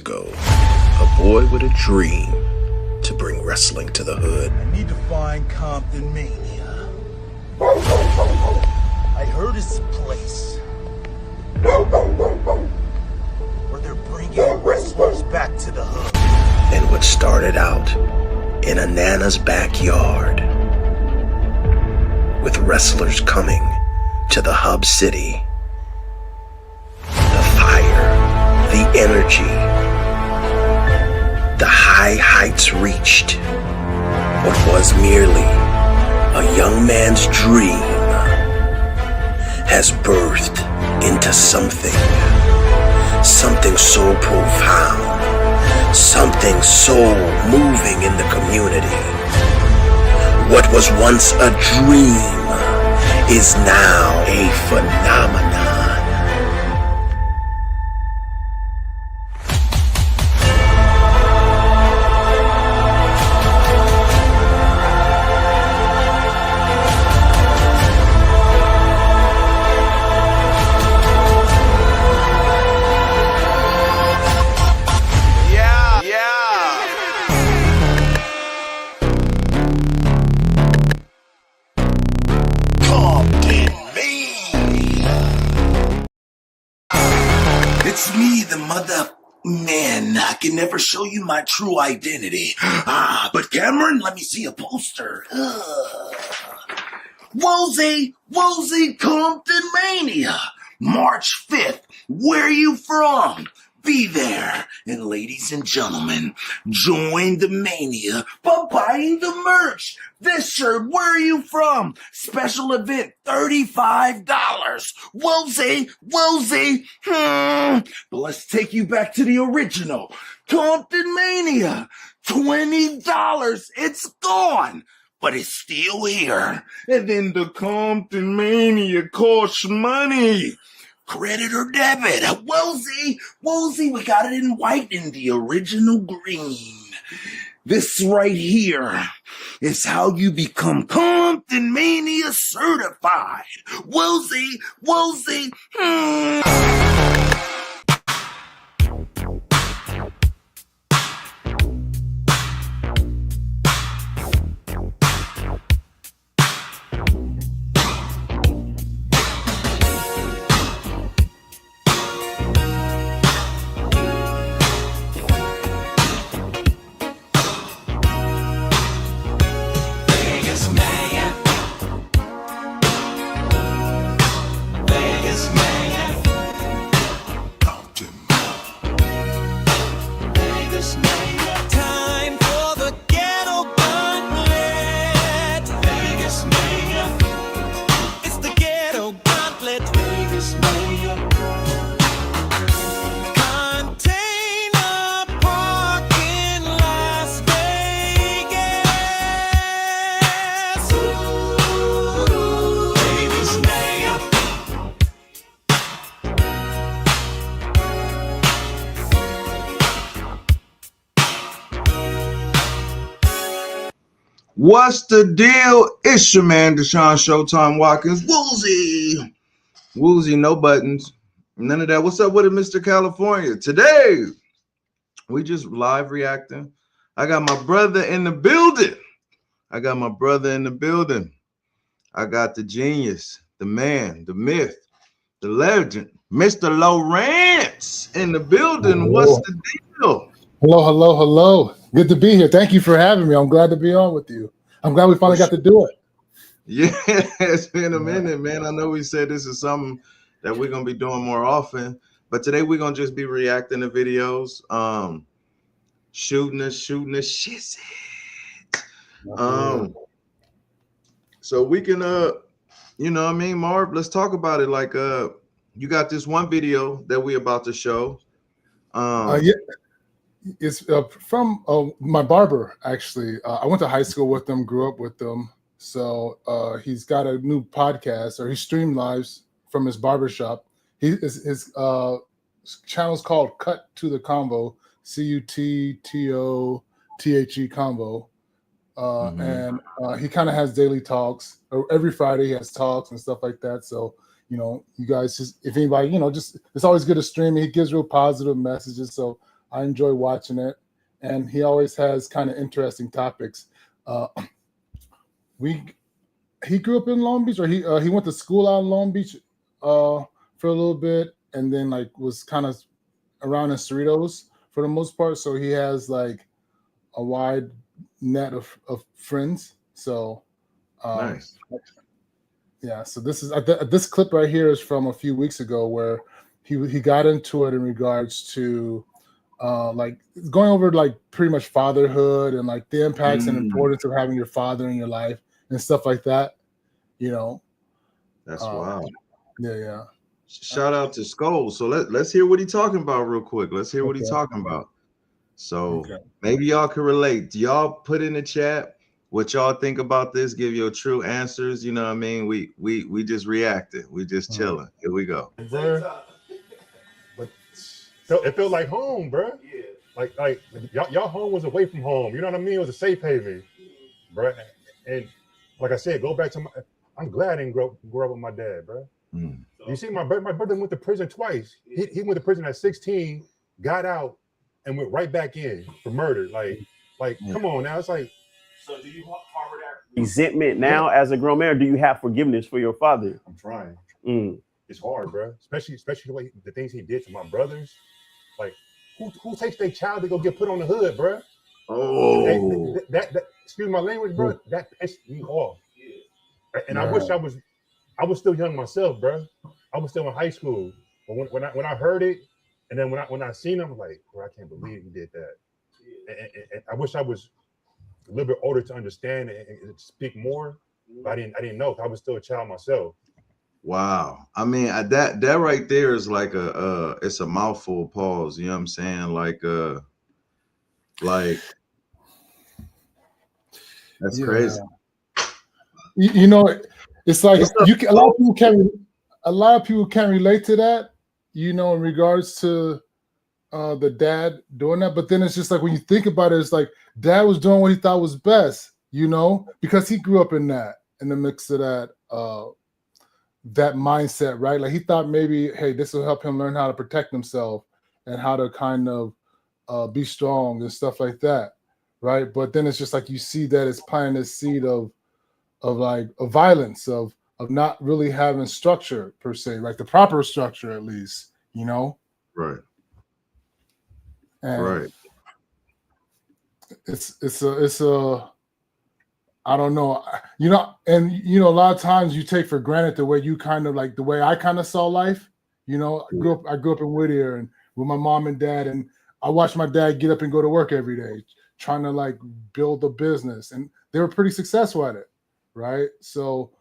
ago, a boy with a dream to bring wrestling to the hood. I need to find Compton Mania. I heard it's a place where they're bringing wrestlers back to the hood. And what started out in a Nana's backyard, with wrestlers coming to the hub city, the fire, the energy, the high heights reached, what was merely a young man's dream has birthed into something so profound, something so moving in the community. What was once a dream is now a phenomenon. It's me, the mother man. I can never show you my true identity. But Cameron, let me see a poster. Woolsey Compton Mania, March 5th. Where are you from? Be there. And ladies and gentlemen, join the mania by buying the merch. This shirt, where are you from? Special event, $35. Woolsey. But let's take you back to the original. Compton Mania, $20. It's gone, but it's still here. And then the Compton Mania costs money. Credit or debit? Woolsey, we got it in white in the original green. This right here is how you become Compton Mania certified. Woolsey. What's the deal? It's your man, Deshaun Showtime Watkins. Woolsey, no buttons. None of that. What's up with it, Mr. California? Today, we just live reacting. I got my brother in the building. I got the genius, the man, the myth, the legend, Mr. Lawrence in the building. Hello. What's the deal? Hello. Good to be here. Thank you for having me. I'm glad to be on with you. I'm glad we finally got to do it. Yeah, it's been a minute, man. I know we said this is something that we're going to be doing more often, but today we're going to just be reacting to videos, shooting the shit. So we can, you know what I mean, Marv, let's talk about it. Like, you got this one video that we about to show. Yeah. It's from my barber, actually. I went to high school with him, grew up with him. So he's got a new podcast, or he stream lives from his barbershop. His channel's called Cut to the Convo, CUTTOTHE Convo. And he kind of has daily talks. Every Friday he has talks and stuff like that. So, you know, you guys just, if anybody, you know, just, it's always good to stream. He gives real positive messages. So I enjoy watching it, and he always has kind of interesting topics. Uh, he grew up in Long Beach, or he went to school out in Long Beach for a little bit, and then like was kind of around in Cerritos for the most part. So he has like a wide net of friends. So Nice. yeah. So this clip right here is from a few weeks ago where he got into it in regards to like going over like pretty much fatherhood and like the impacts and importance of having your father in your life and stuff like that. You know, That's wild. Yeah. Shout out to Skull. So let's hear what he's talking about real quick. Let's hear what he's talking about. So maybe y'all can relate. Do y'all put in the chat what y'all think about this? Give your true answers. You know what I mean? We just reacted. We just chilling. Here we go. But it felt like home, bro. Yeah. Like y'all home was away from home. You know what I mean? It was a safe haven, bro. And like I said, go back to I'm glad I didn't grow up with my dad, bro. You see, my brother went to prison twice. He went to prison at 16, got out, and went right back in for murder. Like, come on now. It's like. So do you harbor that resentment now as a grown man, or do you have forgiveness for your father? I'm trying. It's hard, bro. Especially the way the things he did to my brothers. Like, who takes their child to go get put on the hood, bro? Oh, that excuse my language, bro. That pissed me off. And I wish I was still young myself, bro. I was still in high school. But when I heard it, and then when I seen him, I was like, bro, I can't believe he did that. And I wish I was a little bit older to understand and speak more. But I didn't know. I was still a child myself. Wow. I mean, that right there is like it's a mouthful. Pause. You know what I'm saying? Like that's crazy. You know, it's like a lot of people can relate to that. You know, in regards to the dad doing that, but then it's just like when you think about it, it's like dad was doing what he thought was best. You know, because he grew up in the mix of that mindset, right? Like he thought maybe, hey, this will help him learn how to protect himself and how to kind of be strong and stuff like that, right? But then it's just like you see that it's planting this seed of violence, of not really having structure per se, like the proper structure at least, you know? Right. And right. It's a I don't know, you know, and you know, a lot of times you take for granted the way you kind of like the way I kind of saw life. You know, I grew up in Whittier and with my mom and dad, and I watched my dad get up and go to work every day, trying to like build a business, and they were pretty successful at it, right? So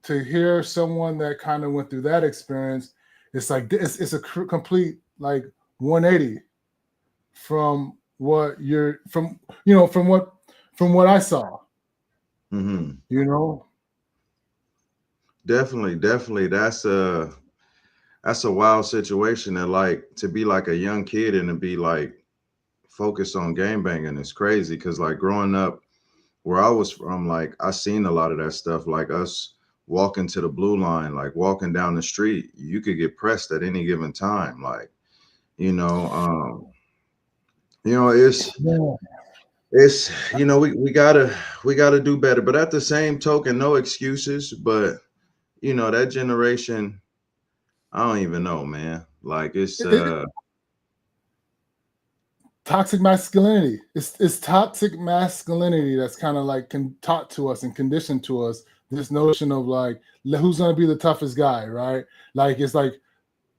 to hear someone that kind of went through that experience, it's like it's a complete like 180 from what I saw. Mm-hmm. You know, definitely that's a wild situation, and like to be like a young kid and to be like focused on game banging is crazy, because like growing up where I was from, like I seen a lot of that stuff, like us walking to the blue line, like walking down the street, you could get pressed at any given time, like it's you know, we gotta do better, but at the same token, no excuses. But you know, that generation, I don't even know, man. Like it's toxic masculinity. It's toxic masculinity that's kind of like taught to us and conditioned to us, this notion of like who's gonna be the toughest guy, right? Like it's like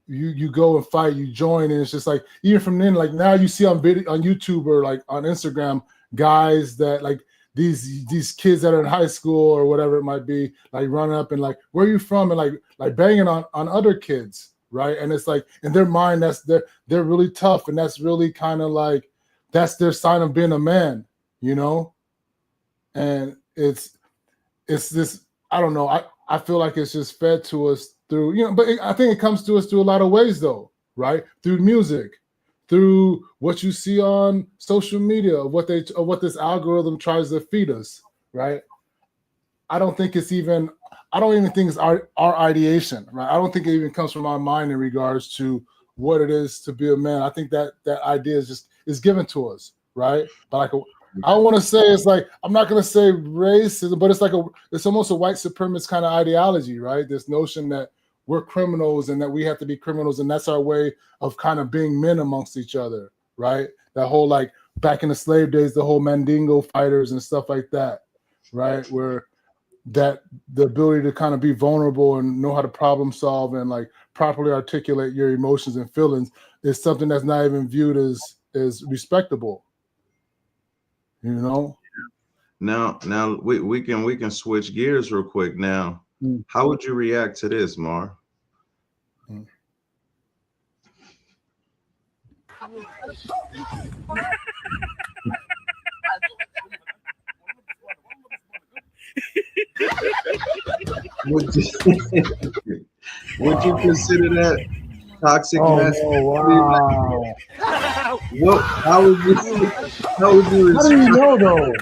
you go and fight, you join, and it's just like even from then, like now you see on YouTube or like on Instagram, guys that like these kids that are in high school or whatever it might be, like run up and like, where are you from? And like banging on other kids, right? And it's like in their mind, they're really tough, and that's really kind of like that's their sign of being a man, you know? And it's this, I don't know, I feel like it's just fed to us through, you know, but I think it comes to us through a lot of ways though, right? Through music, through what you see on social media, of what this algorithm tries to feed us, right? I don't even think it's our ideation, right? I don't think it even comes from our mind in regards to what it is to be a man. I think that idea is given to us, right? But like I want to say it's like, I'm not going to say racism, but it's almost a white supremacist kind of ideology, right? This notion that we're criminals and that we have to be criminals, and that's our way of kind of being men amongst each other, right? That whole, like, back in the slave days, the whole Mandingo fighters and stuff like that, right? Where that the ability to kind of be vulnerable and know how to problem solve and like properly articulate your emotions and feelings is something that's not even viewed as respectable. You know. Now we can switch gears real quick. Now, how would you react to this, Mar? Would you consider that toxic masculinity? Wow. What? How would you How do you know though?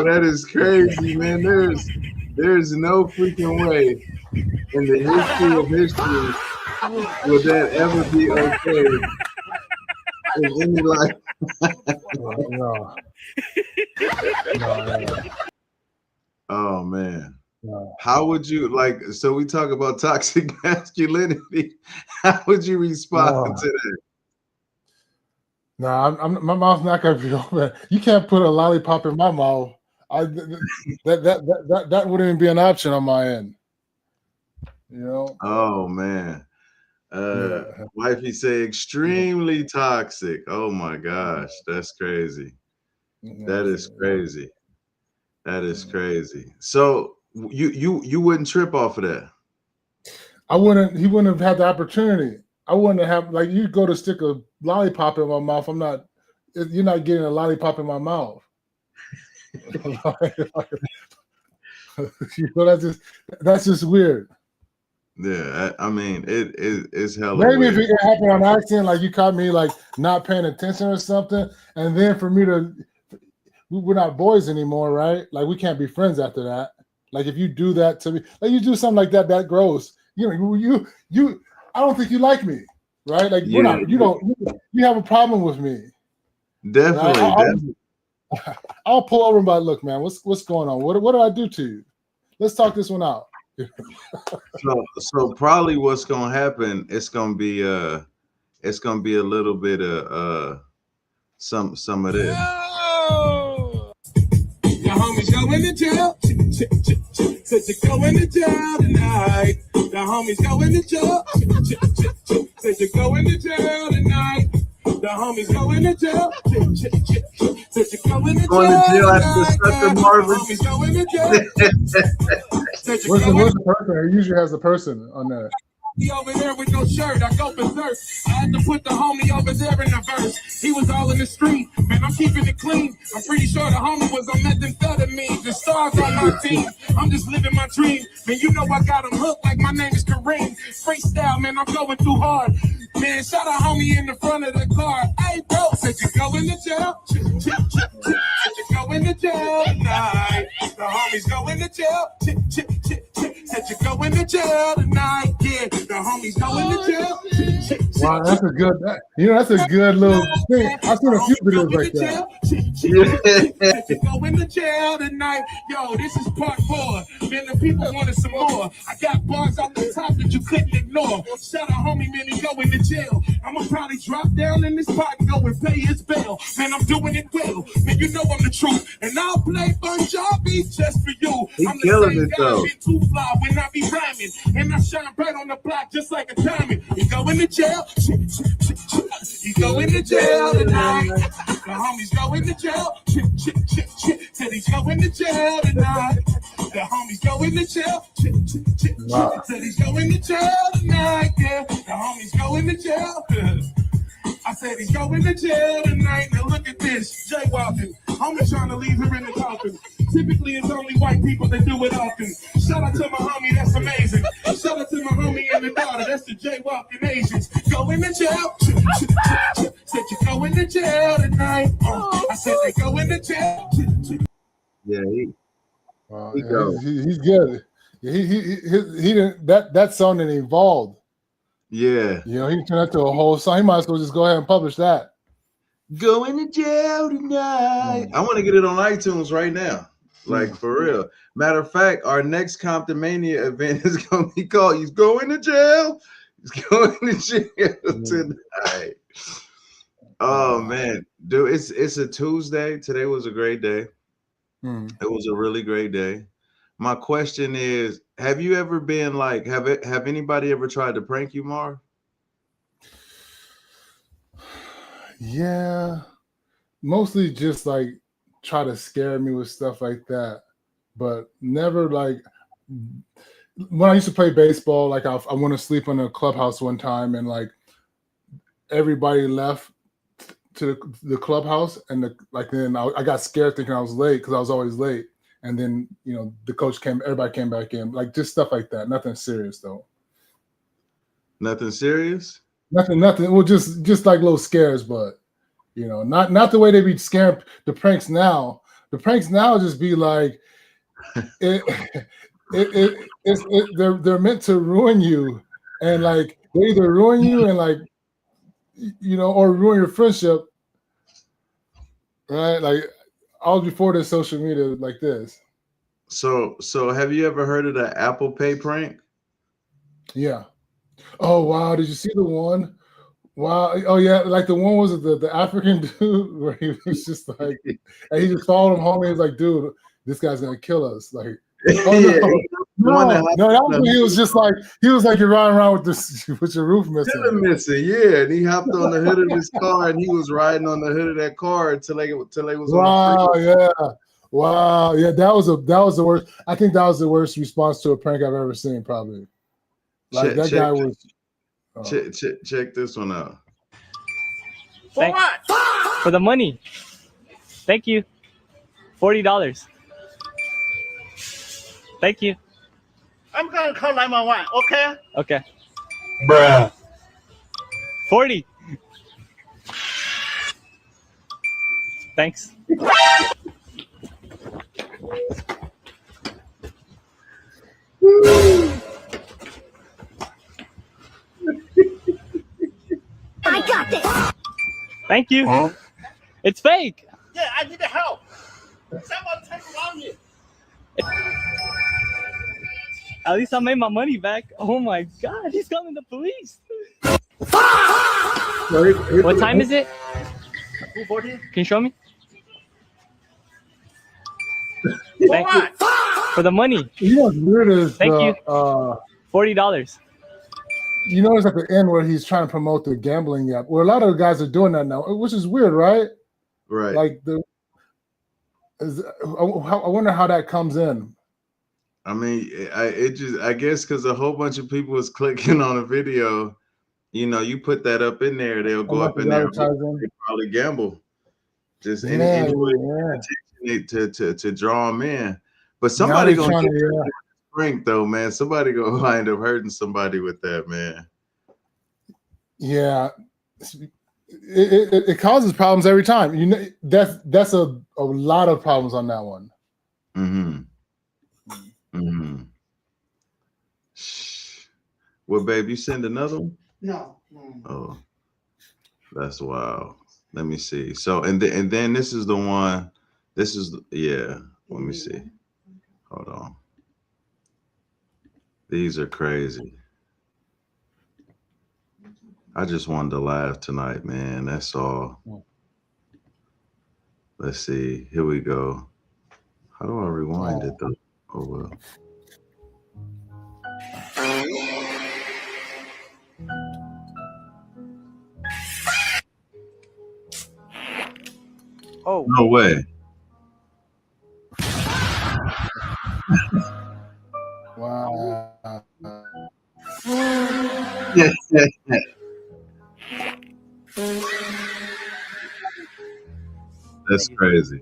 That is crazy, man. There's no freaking way in the history of history would that ever be okay in any life. No. Oh man. How would you like? So we talk about toxic masculinity. How would you respond to that? No, my mouth's not gonna be open. You can't put a lollipop in my mouth. That wouldn't even be an option on my end. You know. Oh man. Wifey say extremely toxic. Oh my gosh, that's crazy. That is crazy. That is crazy. So you wouldn't trip off of that? I wouldn't. He wouldn't have had the opportunity. I wouldn't have, like, you go to stick a lollipop in my mouth. You're not getting a lollipop in my mouth. You know, that's just weird. Yeah, I mean, it's hella Maybe weird. if it can happen on accident, like you caught me like not paying attention or something, and then for me we're not boys anymore, right? Like we can't be friends after that. Like if you do that to me, like you do something like that, that gross. You I don't think you like me, right? Like we're not. You have a problem with me. Definitely. I'll pull over and be like, look, man, what's going on? What did I do to you? Let's talk this one out. So probably what's gonna happen? It's gonna be a little bit of some of this. Your homies going to jail. Said you're going to jail tonight. The homies going to jail. Said you're going to jail tonight. The homies going to jail. Said you're going to jail after Sucker Marvin. The homies going to jail. Where's the person? He usually has the person on there. Over there with no shirt, I go berserk. I had to put the homie over there in the verse. He was all in the street, man, I'm keeping it clean. I'm pretty sure the homie was on methamphetamine. The stars on my team, I'm just living my dream. Man, you know I got him hooked like my name is Kareem. Freestyle, man, I'm going too hard. Man, shot a homie in the front of the car. Hey, bro, said you going to jail? Said you going to jail tonight. The homies going to jail. Said you going to jail tonight. Yeah, the homies going to jail. Wow, that's a good. That's a good little thing. I've seen a few videos like that. Said you going to jail tonight. Yo, this is part 4. Man, the people wanted some more. I got bars off the top that you couldn't ignore. Shout out, homie, man, he going to jail. I'ma probably drop down in this pot and go and pay his bail. Man, I'm doing it well. Man, you know I'm the truth. And I'll play Punjabi just for you. I'm the killing same it, guy, though. been too fly when I be rhyming. And I shine bright on the block just like a diamond. He going to jail. He going to jail tonight. The homies going to jail. Said he's going to jail tonight. The homies going to jail. Wow. Said he's going to jail tonight. Yeah, the homies going to jail. I said he's going to jail tonight. Now look at this, jaywalking. Homie trying to leave her in the coffin. Typically, it's only white people that do it often. Shout out to my homie, that's amazing. Shout out to my homie and the daughter, that's the jaywalking Asians. Going to jail. Said you going to jail tonight. I said they going to jail. Yeah, He go. He's good. He didn't that song didn't evolve. Yeah. You know, he turned that to a whole song. He might as well just go ahead and publish that. Going to jail tonight. I want to get it on iTunes right now. Like for real. Matter of fact, our next Compton Mania event is gonna be called "He's Going to Jail." He's going to jail tonight. Oh man, dude, it's a Tuesday. Today was a great day. It was a really great day. My question is, have you ever been like, have anybody ever tried to prank you, Marv? Yeah, mostly just like try to scare me with stuff like that, but never like when I used to play baseball. Like I went to sleep in a clubhouse one time, and like everybody left to the clubhouse, and then I got scared thinking I was late because I was always late. And then, you know, the coach came, everybody came back in, like just stuff like that. Nothing serious though. Nothing serious? Nothing. Well, just like little scares, but you know, not the way they be scaring the pranks now. The pranks now just be like, they're meant to ruin you, and like they either ruin you and like, you know, or ruin your friendship, right? Like I was before this social media like this. So have you ever heard of the Apple Pay prank? Yeah. Oh wow! Did you see the one? Wow! Oh yeah, like the one was the African dude where he was just like, and he just followed him home. And he was like, "Dude, this guy's gonna kill us!" Like, oh no, that was when he was just like, you're riding around with this with your roof missing. Yeah, and he hopped on the hood of his car and he was riding on the hood of that car until they was. Wow! Wow! Yeah, that was the worst. I think that was the worst response to a prank I've ever seen. Probably. Like that guy was. Check this one out. For what? For the money. Thank you. $40. Thank you. I'm gonna call 911. Okay. Okay. Bruh. 40. Thanks. I got this. Thank you. Huh? It's fake. Yeah, I need the help. Someone take around me. At least I made my money back. Oh my God, he's calling the police. What time is it? 2:40. Can you show me? Thank you. For the money. You know what's weird is Thank you. $40. You notice at the end where he's trying to promote the gambling app, where a lot of guys are doing that now, which is weird, right? Right. Like I wonder how that comes in. I mean, I guess because a whole bunch of people was clicking on a video. You know, you put that up in there, they'll go up in there and they probably gamble. Just anyway to draw them in. But somebody gonna get prank though, man. Somebody gonna wind up hurting somebody with that, man. Yeah, it causes problems every time. You know, that's a lot of problems on that one. Well, babe, you send another one? No. Oh, that's wild. Let me see. So and then this is the one. This is Let me see. Hold on. These are crazy. I just wanted to laugh tonight, man. That's all. Let's see. Here we go. How do I rewind it though? Oh well. Oh. No way. Wow. That's crazy.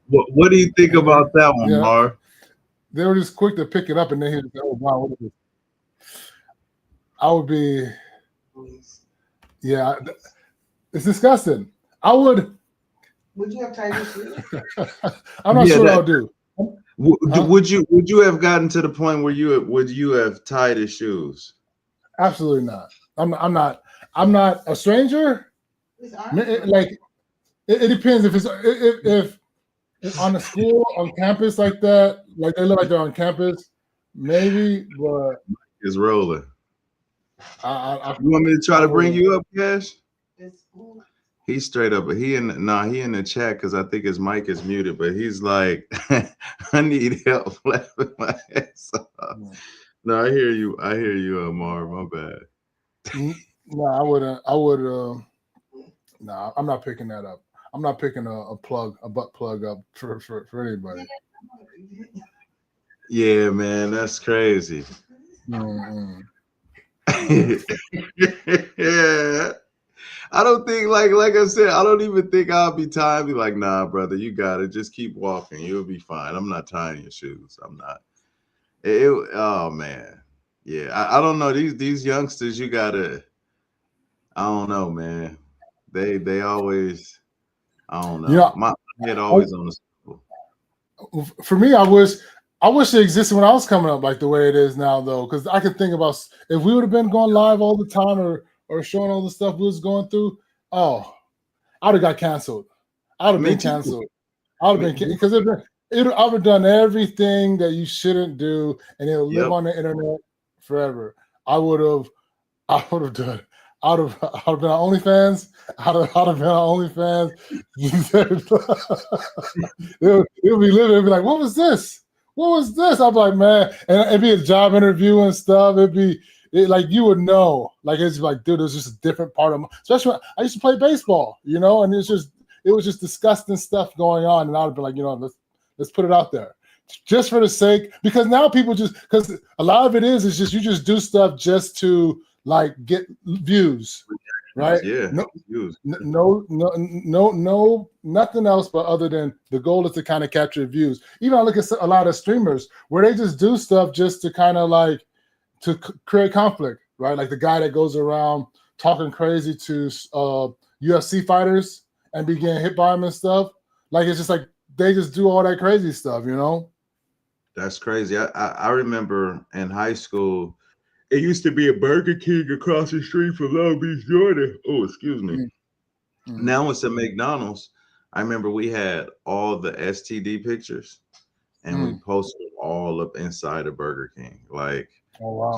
What do you think about that one, Marv? They were just quick to pick it up, and then he was like, "Oh wow, what is this?" I would be, yeah, it's disgusting. I would Would you have tied your shoes? I'm not Yeah, sure that- I'll do. Huh? Would you have gotten to the point where would you have tied his shoes? Absolutely not. I'm not a stranger. Like it depends if it's if on the school on campus like that, like they look like they're on campus, maybe. But It's rolling. I You want me to try to bring you up, Cash? It's cool. He's straight up. He in the chat because I think his mic is muted. But he's like, I need help laughing my ass off. No, I hear you. I hear you, Marv. My bad. No, I wouldn't. I would. No, I'm not picking that up. I'm not picking a butt plug up for anybody. Yeah, man, that's crazy. Mm-hmm. Yeah. I don't think like I said, I don't even think I'll be tied. Be like, nah, brother, you got it. Just keep walking. You'll be fine. I'm not tying your shoes. I'm not. Oh man. Yeah. I don't know. These youngsters, you gotta, I don't know, man. They always, I don't know. Yeah. My head always on the school. For me, I wish it existed when I was coming up like the way it is now, though, because I could think about if we would have been going live all the time or showing all the stuff we was going through. Oh, I'd have got canceled. I'd have been canceled. I'd have been because I would have done everything that you shouldn't do, and it'll live on the internet forever. I would have done. I'd have been on OnlyFans. I'd have been on OnlyFans. It would be living. It'd be like, what was this? What was this? I'd be like, man, and it'd be a job interview and stuff. Like you would know. Like it's like, dude, there's just a different part of my, especially when I used to play baseball, you know, and it was just disgusting stuff going on. And I'd be like, you know, let's put it out there. Just for the sake, because now people because a lot of it is just you just do stuff just to like get views, right? Yeah. No, nothing else but other than the goal is to kind of capture views. Even I look at a lot of streamers where they just do stuff just to kind of like to create conflict, right? Like the guy that goes around talking crazy to UFC fighters and be getting hit by them and stuff. Like it's just like they just do all that crazy stuff, you know? That's crazy. I remember in high school, it used to be a Burger King across the street from Long Beach, Georgia. Oh, excuse me. Mm-hmm. Now it's a McDonald's. I remember we had all the STD pictures and we posted all up inside of Burger King. Like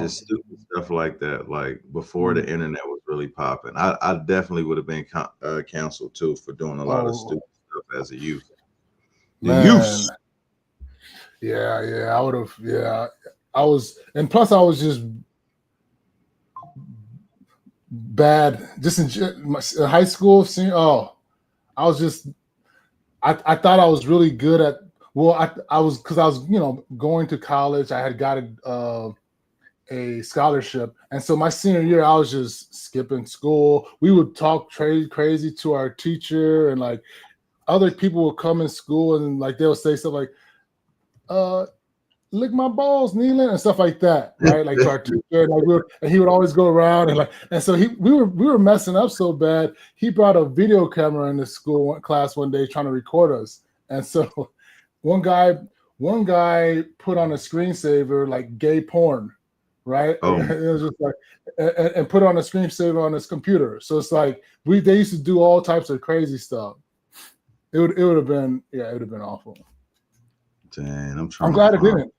just stupid stuff like that. Like before the internet was really popping. I definitely would have been canceled too for doing a lot of stupid stuff as a youth. Youth. Yeah, I would have. Yeah, I was, and plus I was just bad. Just in my high school, I was just. I thought I was really good at. Well, I was because I was going to college. I had got a scholarship, and so my senior year I was just skipping school. We would talk crazy to our teacher, and like other people would come in school and like they'll say stuff like, lick my balls, Neelan, and stuff like that, right? Like to our teacher, and he would always go around and so we were messing up so bad. He brought a video camera in the school class one day trying to record us, and so one guy put on a screensaver like gay porn, right? It was just like and put on a screensaver on his computer. So it's like they used to do all types of crazy stuff. It would have been awful. Dang, I'm glad it didn't.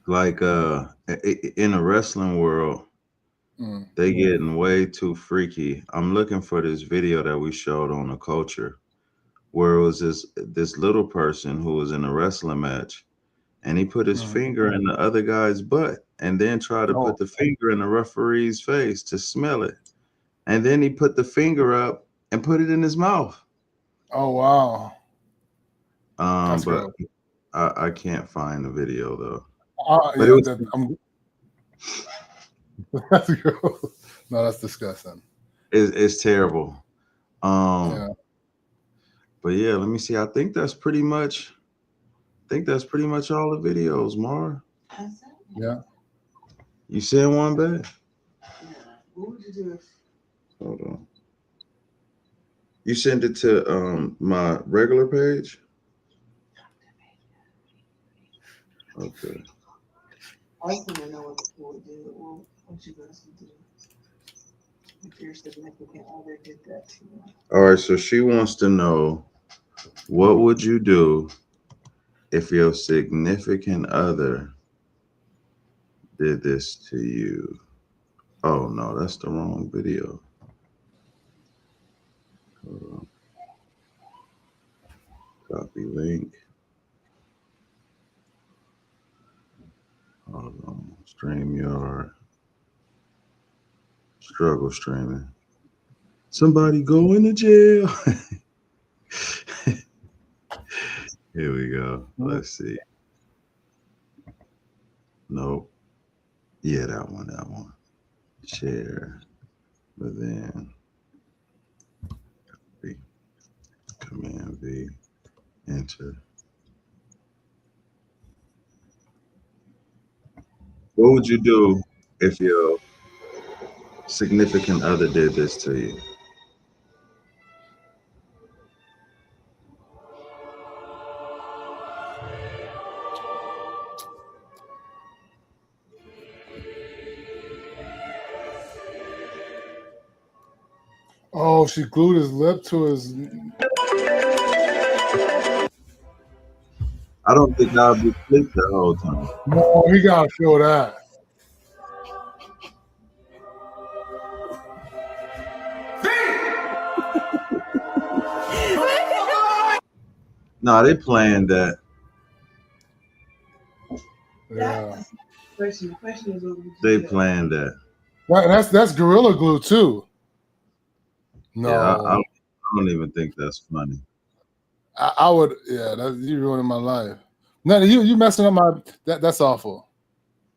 Like in the wrestling world, they getting way too freaky. I'm looking for this video that we showed on The Culture, where it was this little person who was in a wrestling match, and he put his finger in the other guy's butt, and then tried to put the finger in the referee's face to smell it, and then he put the finger up and put it in his mouth. Oh wow! But cool. I can't find the video though. That's cool. No, that's disgusting. It's terrible. But yeah, let me see. I think that's pretty much all the videos, Mar. Yeah. You sent one back? Who would you do this? Hold on. You send it to my regular page? Okay. I just want to know what the fool would do. Well, what you guys would do. If your significant other did that to you. All right, so she wants to know, what would you do if your significant other did this to you? Oh no, that's the wrong video. Hold on. Copy link. Hold on. StreamYard. Struggle streaming. Somebody going to jail. Here we go. Let's see. Nope. Yeah, that one. Share. But then copy. Command V. Enter. What would you do if your significant other did this to you? Oh, she glued his lip to his. I don't think I'll be asleep the whole time. No, he gotta feel that. No, they planned that. Yeah, The question is, what would you They do? planned that. that's Gorilla Glue too. No, Yeah, I don't even think that's funny. I would. Yeah, you ruining my life. No, you messing up my. That's awful.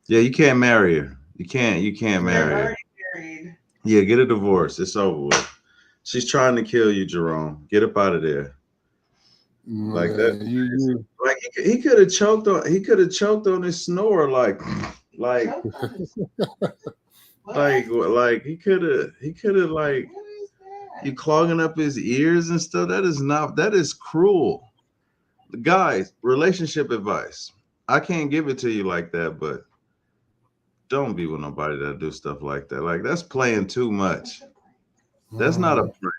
Yeah, you can't marry her. You can't They're marry her. already married. Yeah, get a divorce. It's over with. She's trying to kill you, Jerome. Get up out of there. Like that. You Like he could have choked on. He could have choked on his snore. Like What? he could have like What is that? you clogging up his ears and stuff. That is cruel. Guys, relationship advice. I can't give it to you like that, but don't be with nobody that do stuff like that. Like that's playing too much. That's not a prank.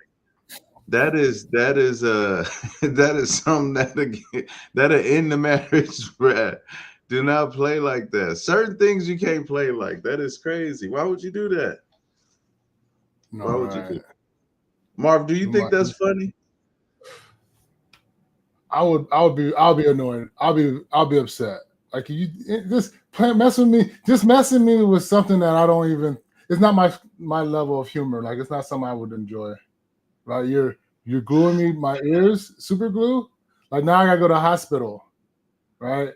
That is that is something that'll end the marriage, Brad. Do not play like that. Certain things you can't play like. That is crazy. Why would you do that? No, Why would you do that? Marv, do you think that's funny? I'll be annoyed. I'll be upset. Like you just mess with me, just messing me with something that I don't even. It's not my level of humor. Like it's not something I would enjoy. Right? You're gluing me my ears, super glue. Like now I gotta go to the hospital. Right?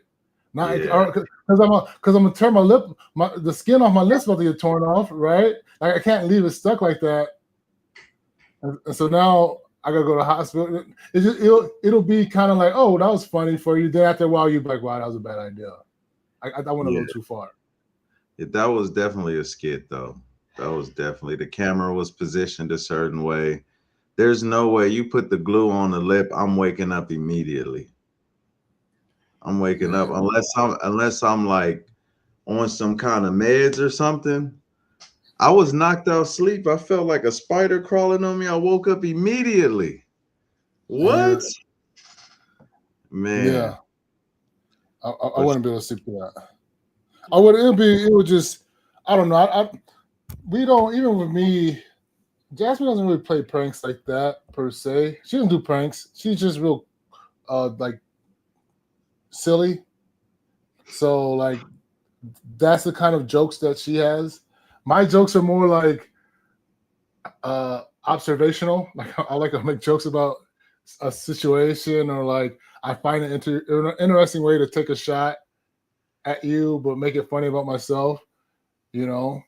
Now because I'm gonna turn my lip, the skin off my lips about to get torn off. Right? Like I can't leave it stuck like that. And so now I gotta go to the hospital. It'll be kind of like, oh, that was funny for you. Then after a while, you'll be like, wow, that was a bad idea. I went a little too far. That was definitely a skit, though. That was definitely, the camera was positioned a certain way. There's no way you put the glue on the lip. I'm waking up immediately. I'm waking up unless I'm like on some kind of meds or something. I was knocked out sleep. I felt like a spider crawling on me. I woke up immediately. What? Man. Yeah. I wouldn't be able to sleep through that. It would just, I don't know. We don't, even with me, Jasmine doesn't really play pranks like that per se. She doesn't do pranks. She's just real like silly. So like that's the kind of jokes that she has. My jokes are more like observational. Like I like to make jokes about a situation, or like I find an interesting way to take a shot at you, but make it funny about myself. You know,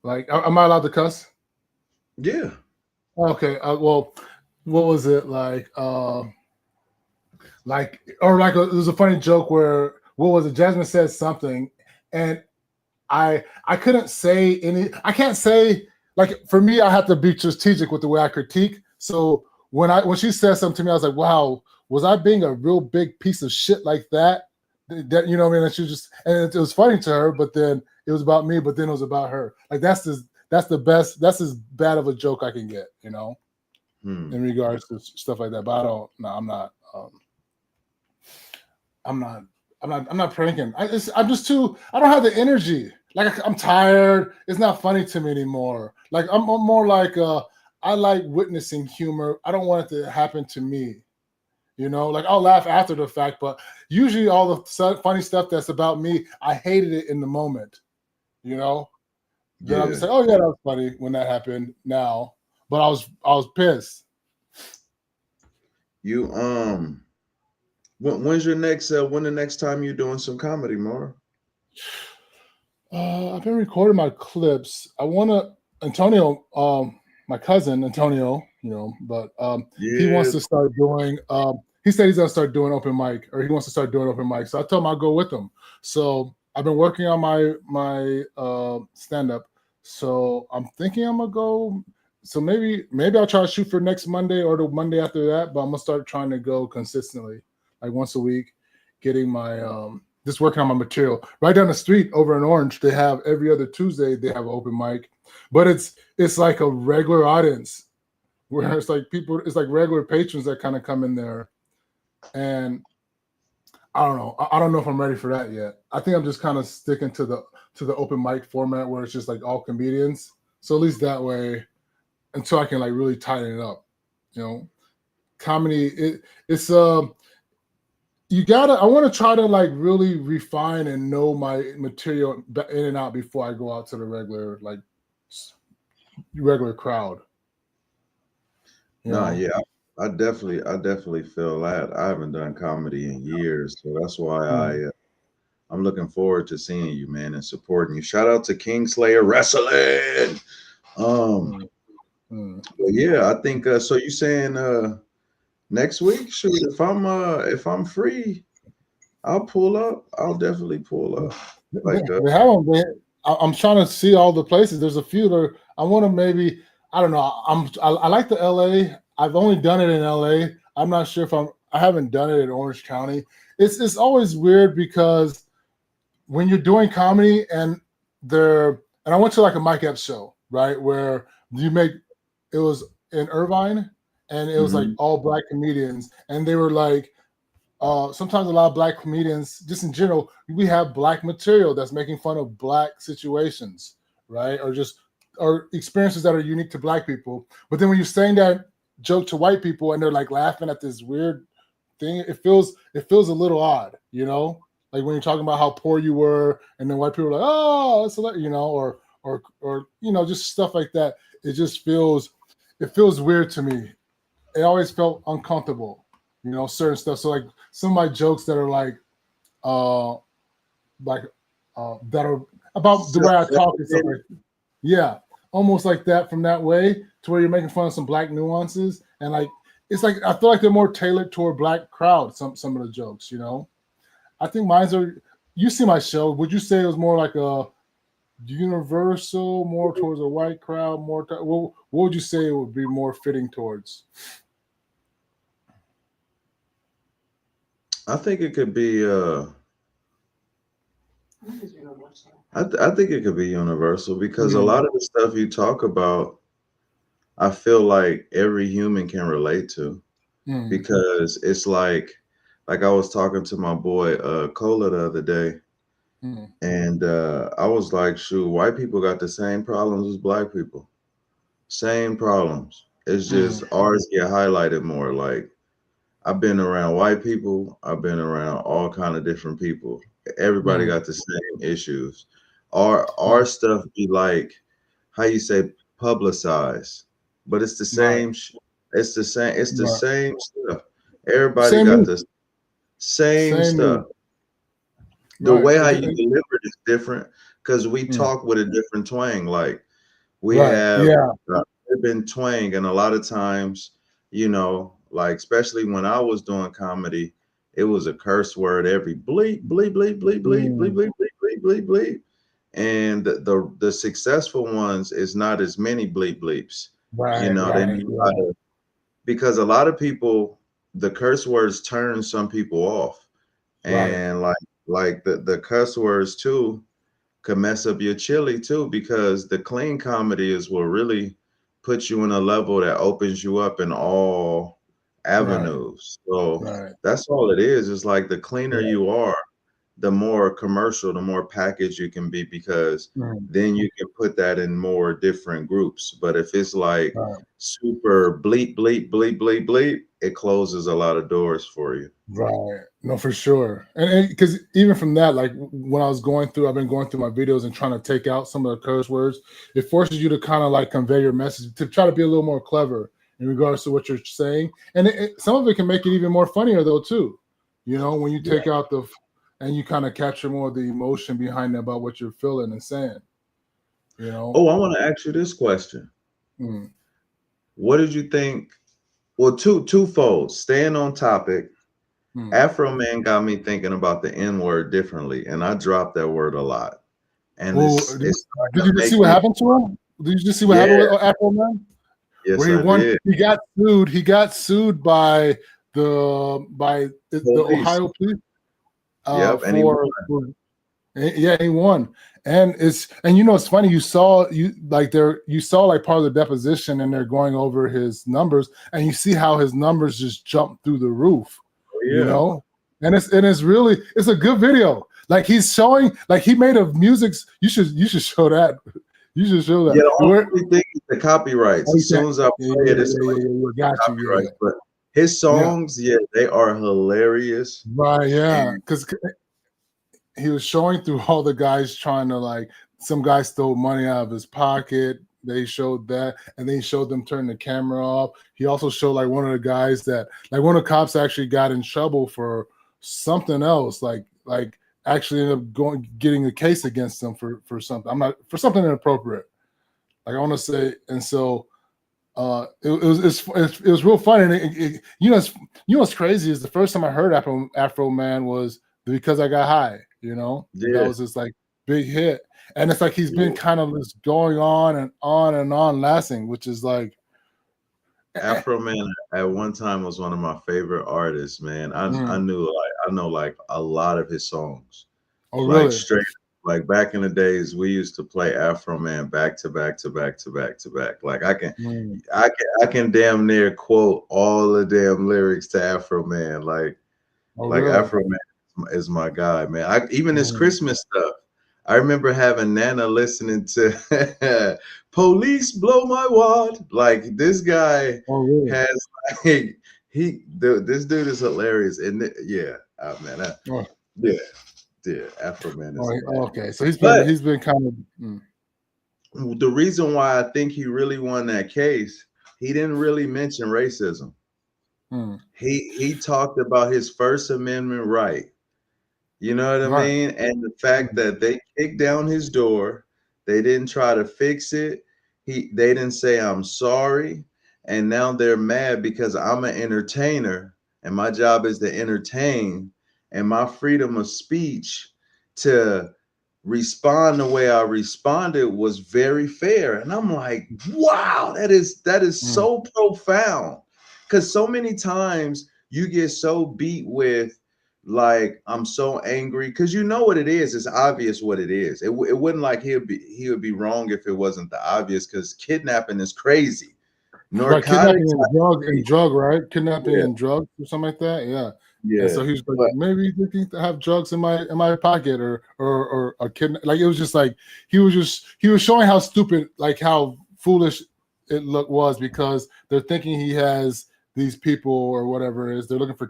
like am I allowed to cuss? Yeah. Okay. Well, what was it like? It was a funny joke where what was it? Jasmine said something, and I couldn't say any. I can't say like for me, I have to be strategic with the way I critique. So when she said something to me, I was like, wow, was I being a real big piece of shit like that? That you know what I mean? And she just, and it was funny to her, but then it was about me, but then it was about her. Like that's the best, that's as bad of a joke I can get, you know, in regards to stuff like that. But I don't, no, I'm not pranking. I'm just too, I don't have the energy. Like I'm tired. It's not funny to me anymore. Like I'm more like I like witnessing humor. I don't want it to happen to me. You know, like I'll laugh after the fact, but usually all the funny stuff that's about me, I hated it in the moment. You know, then I'm just like, oh yeah, that was funny when that happened. Now, but I was pissed. You when's your next when the next time you're doing some comedy, Mar? I've been recording my clips. I want to Antonio, my cousin Antonio, you know, but he wants to start doing. He said he's gonna start doing open mic, or he wants to start doing open mic. So I told him I'll go with him. So I've been working on my stand up. So I'm thinking I'm gonna go. So maybe I'll try to shoot for next Monday or the Monday after that. But I'm gonna start trying to go consistently, like once a week, getting my just working on my material. Right down the street over in Orange, they have every other Tuesday they have an open mic, but it's like a regular audience where it's like people, it's like regular patrons that kind of come in there, and I don't know. I don't know if I'm ready for that yet. I think I'm just kind of sticking to the open mic format where it's just like all comedians. So at least that way, until I can like really tighten it up, you know, comedy. It's you gotta. I want to try to like really refine and know my material in and out before I go out to the regular crowd. No, yeah, I definitely feel that. I haven't done comedy in years, so that's why I'm looking forward to seeing you, man, and supporting you. Shout out to Kingslayer Wrestling. But yeah, I think so. You saying next week? Shoot, if I'm free, I'll pull up. I'll definitely pull up. Like they haven't been. I'm trying to see all the places. There's a few that I want to maybe. I don't know. I like the LA. I've only done it in LA. I'm not sure if I haven't done it in Orange County. It's always weird because when you're doing comedy and I went to like a Mike Epps show, right, where it was in Irvine and it was like all black comedians, and they were like sometimes a lot of black comedians, just in general, we have black material that's making fun of black situations, right, or experiences that are unique to black people. But then when you're saying that joke to white people and they're like laughing at this weird thing, it feels a little odd, you know, like when you're talking about how poor you were and then white people are like, oh, it's you know, or you know, just stuff like that. It feels weird to me. It always felt uncomfortable, you know, certain stuff. So like some of my jokes that are like that are about the way I talk and stuff like that. Yeah, almost like that, from that way to where you're making fun of some black nuances, and like it's like I feel like they're more tailored toward black crowd. Some of the jokes, you know, I think mine's are. You see my show? Would you say it was more like a universal, more towards a white crowd? What would you say it would be more fitting towards? I think it could be. I think it could be universal because a lot of the stuff you talk about, I feel like every human can relate to, because it's like I was talking to my boy Cola the other day, and I was like, shoot, white people got the same problems as black people, same problems. It's just ours get highlighted more. Like I've been around white people, I've been around all kind of different people. Everybody got the same issues. Our stuff be like, how you say, publicized, but it's the same. It's the same. It's the same stuff. Everybody got the same stuff. The way how you deliver it is different because we talk with a different twang. Like we have been twang, and a lot of times, you know, like especially when I was doing comedy, it was a curse word every bleep, bleep, bleep, bleep, bleep, bleep, bleep, bleep, bleep, bleep, bleep. and the successful ones is not as many bleep bleeps. Right, You know, they right, know how to, because a lot of people, the curse words turn some people off, right. and like the cuss words too could mess up your chili too, because the clean comedy is what really puts you in a level that opens you up in all avenues. So Right. that's all it is. It's like the cleaner Yeah. you are, the more commercial, the more packaged you can be, because Mm, then you can put that in more different groups. But if it's like right. super bleep, bleep, bleep, bleep, bleep, it closes a lot of doors for you. Right. No, for sure. And because even from that, like when I was going through, I've been going through my videos and trying to take out some of the curse words. It forces you to kind of like convey your message, to try to be a little more clever in regards to what you're saying. And some of it can make it even more funnier though, too. You know, when you take out and you kind of capture more of the emotion behind it about what you're feeling and saying, you know. Oh, I want to ask you this question. Mm. What did you think? Well, twofold, staying on topic. Afro Man got me thinking about the N word differently, and I dropped that word a lot. And Well, it's did you just see what happened to him? Did you just see what happened with Afro Man? Yes, Where he I won, did. he got sued. He got sued by the Ohio police. And he won. He won. And it's funny, you saw like part of the deposition, and they're going over his numbers, and you see how his numbers just jump through the roof. Yeah. You know, and it's really a good video. Like he's showing, like he made a music. You should show that. You should show that. Yeah, the only thing is the copyrights. As soon as I play it, it's copyrights. But his songs, they are hilarious. Right, yeah, because he was showing through all the guys trying to, like, some guy stole money out of his pocket. They showed that, and then he showed them turn the camera off. He also showed like one of the guys that, like, one of the cops actually got in trouble for something else, like actually ended up getting a case against them for something. For something inappropriate. Like I want to say, and so it was real funny. And what's crazy is the first time I heard Afro Man was Because I Got High. You know, that was this like big hit, and it's like he's been kind of just going on and on and on, lasting, which is like Afro Man at one time was one of my favorite artists, man. I know like a lot of his songs. Oh, like really? Straight, like back in the days, we used to play Afro Man back to back to back to back to back. Like I can damn near quote all the damn lyrics to Afro Man. Like really? Afro Man is my guy, man. Even his Christmas stuff. I remember having Nana listening to Police Blow My Wad. Like this guy has like this dude is hilarious. And man, Afro Man is okay. So he's been kind of the reason why I think he really won that case. He didn't really mention racism. He talked about his First Amendment right. You know what I mean? And the fact that they kicked down his door, they didn't try to fix it. They didn't say, I'm sorry. And now they're mad because I'm an entertainer and my job is to entertain, and my freedom of speech to respond the way I responded was very fair. And I'm like, wow, that is so profound. Because so many times you get so beat with, like, I'm so angry, because you know what it is. It's obvious what it is. It wouldn't like he would be wrong if it wasn't the obvious, because kidnapping is crazy. Kidnapping and drug, right? Kidnapping and drugs or something like that. Yeah. And so he was like, maybe they think to have drugs in my pocket or a kidnap. Like it was just like he was showing how stupid, like how foolish it was, because they're thinking he has these people or whatever it is. They're looking for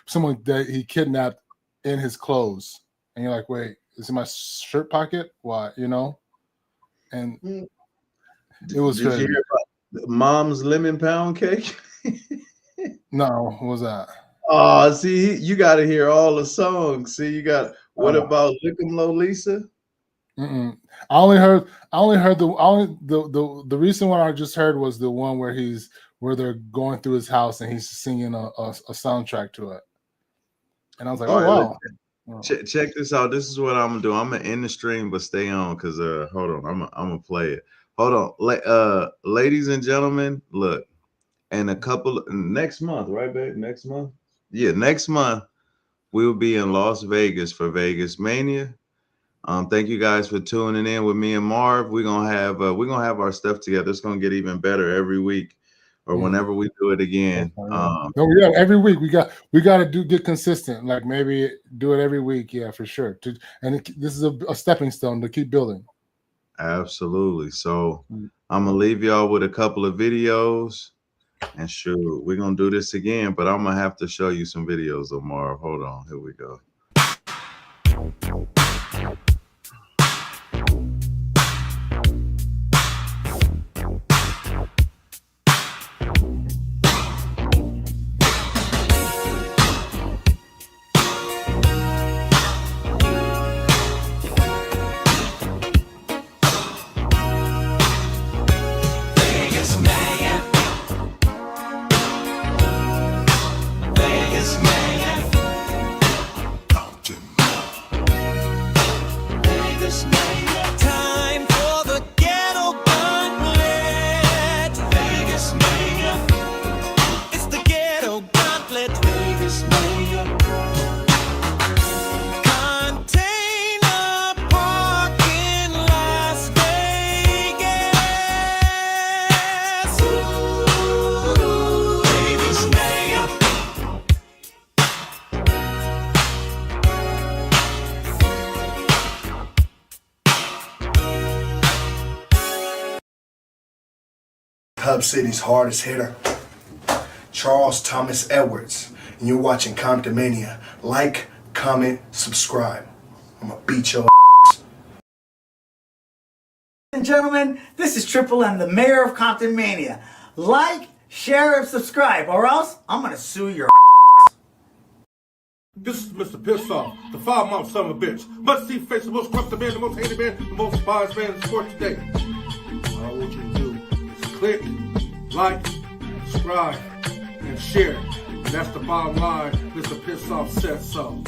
someone that he kidnapped in his clothes, and you're like, wait, is in my shirt pocket? Why? You know? And it was crazy. Did you hear about Mom's lemon pound cake? No, what was that? Oh, see, you got to hear all the songs. See, you got what about Lick 'em Lolisa? I only heard the recent one I just heard was the one where they're going through his house and he's singing a soundtrack to it, and I was like, oh wow, Check this out. This is what I'm gonna do. I'm gonna end the stream, but stay on because hold on. I'm gonna play it. Hold on, ladies and gentlemen. Look, and next month, right, babe? Next month, yeah, next month we'll be in Las Vegas for Vegas Mania. Thank you guys for tuning in with me and Marv. We're gonna have our stuff together. It's gonna get even better every week. Or whenever we do it again. Every week we got to get consistent. Like maybe do it every week. Yeah, for sure. This is a stepping stone to keep building. Absolutely. So I'm gonna leave y'all with a couple of videos, and sure, we're gonna do this again. But I'm gonna have to show you some videos, Omar. Hold on. Here we go. Hub City's hardest hitter, Charles Thomas Edwards, and you're watching Compton Mania. Like, comment, subscribe. I'm gonna beat your ass. Ladies and gentlemen, this is Triple M, the mayor of Compton Mania. Like, share, and subscribe, or else I'm gonna sue your ass. This is Mr. Pissoff, the foul-mouthed son of a bitch. Must-see face, the most corrupt man, the most hated man, the most despised man in sports today. All I want you to do is click, like, subscribe, and share. And that's the bottom line. Mr. Pissoff said so.